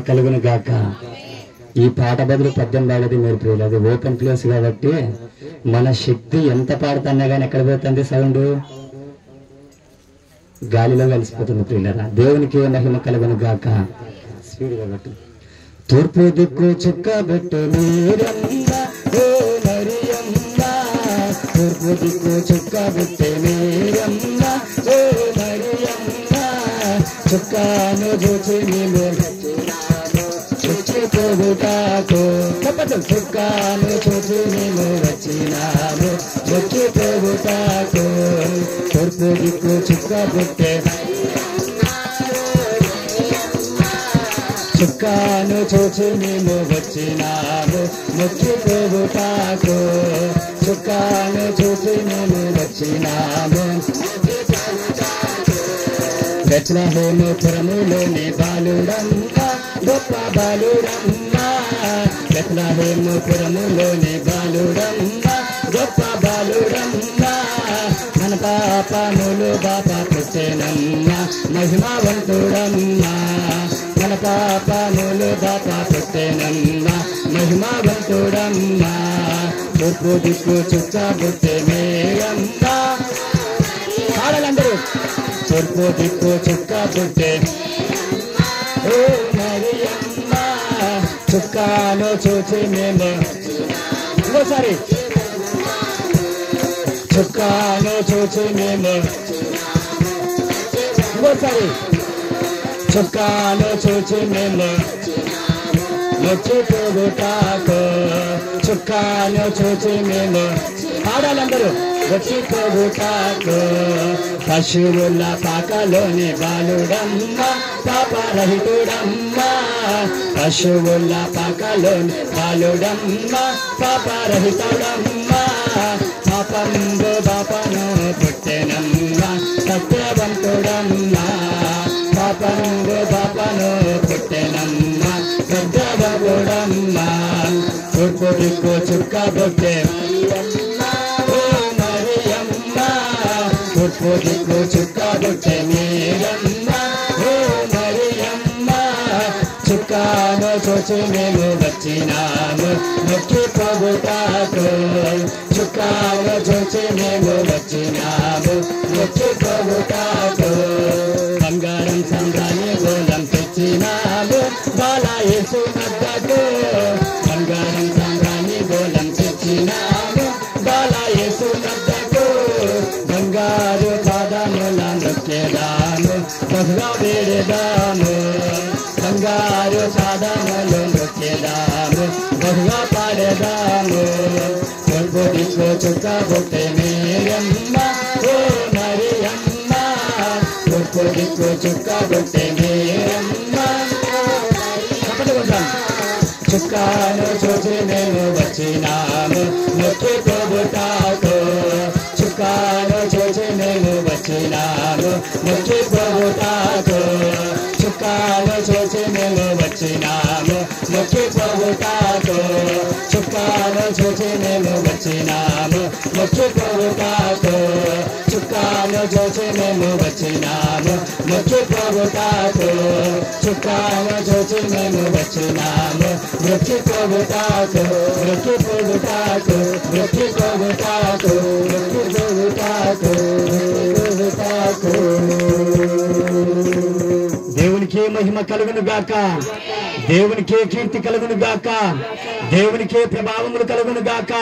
కలుగును గాక. ఈ పాట బదులు పద్యం పాడేది మీరు ప్రియులు, అది ఓపెన్ ప్లేస్ కాబట్టి మన శక్తి ఎంత పాడుతున్నా కానీ ఎక్కడ పోతుంది సౌండ్, గాలిలో కలిసిపోతుంది ప్రియులరా. దేవునికి మహిమ కలుగును గాక. స్పీడ్ కాబట్టి తూర్పు దిక్కు చుక్క పెట్టు మీరమ్మ ఓ మరియమ్మ, తూర్పు దిక్కు చుక్క పెట్టే మీరమ్మ ఓ మరియమ్మ, చుక్కాను చూచి మేము చుచ్చిపోగుటాకు చెప్పదు, చుక్కాను చూచి మేము వచ్చినాము చుచ్చిపోగుటాకు. తూర్పు దిక్కు చుక్క పెట్టే చుక్కాను చూచి మేము వచ్చినాము మొక్కిపోగుటాకు, చుక్కాను చూచి మేము వచ్చినాము. బెత్లెహేము పురములోని బాలుడమ్మ గొప్ప బాలుడమ్మ, బెత్లెహేము పురములోని బాలుడమ్మ గొప్ప బాలుడమ్మ, మన పాపములు బాపా పుట్టెనమ్మ మహిమవంతుడమ్మ, మన పాపములు బాపా పుట్టెనమ్మ మహిమవంతుడమ్మ. తూర్పు దిక్కు చుక్క పుట్టే మేరమ్మ, ఆడలందరూ తూర్పు దిక్కు చుక్క పుట్టే ఓ మరియమ్మ, చుక్కాను చూచి మేము ఇంకోసారి చుక్కాను చూచి మేము ఇంకోసారి చుక్కాను చూచి మేము వచ్చిపోగుటాకు, చుక్కాను చూచి మేము ఆడాలందరూ వచ్చిపోగుటాకు. పశువుల పాకలోని బాలుడమ్మ పాపరహితుడమ్మ, పశువుల పాకలోని బాలుడమ్మ పాపరహితుడమ్మ, పాపంబు బాపను పుట్టెనమ్మ సత్యవంతుడమ్మ, పాపంబు బాపను పుట్టెనమ్మ సత్యవంతుడమ్మ. తూర్పు దిక్కు చుక్క పుట్టే తూర్పు దిక్కు చుక్క పుట్టే మీరమ్మ ఓ మరియమ్మ, చుక్కాను చూచి మేము వచ్చినాము మొక్కిపోగుటాకు, చుక్కాను చూచి మేము వచ్చినాము మొక్కిపోగుటాకు. బంగారం సంద్రాన్ని గోళం తెచ్చినాము బాలయేసు వద్దకు, బంగారం సంద్రాన్ని గోళం తెచ్చినాము బాలయేసు వద్దకు. బంగారు పాదముల నృత్యదాము బహుగా వేడదాము, బంగారు పాదములు నృత్యదాము బహుగా పాడదాము. తూర్పు దిక్కు చుక్క పుట్టే మీరమ్మ ఓ మరియమ్మ, తూర్పు దిక్కు చుక్క పుట్టే మీరమ్మ, చుక్కాను చూచి మేము వచ్చినాము మొక్కిపోగుటాకు, చుక్కాను చూచి మేము వచ్చినాము మొక్కిపోగుటాకు, చుక్కాను చూచి మేము వచ్చినాము మొక్కిపోగుటాకు, చుక్కాను చూచి మేము వచ్చినాము మొక్కిపోగుటాకు, చుక్కాను చూచి మేము వచ్చినాము మొక్కిపోగుటాకు, చుక్కాను చూచి మేము వచ్చినాము మొక్కిపోగుటాకు, మొక్కిపోగుటాకు, మొక్కిపోగుటాకు, మొక్కిపోగుటాకు. దేవునికి మహిమ కలుగును గాక, దేవునికి కీర్తి కలుగును గాక, దేవునికి ప్రభావములు కలుగును గాక.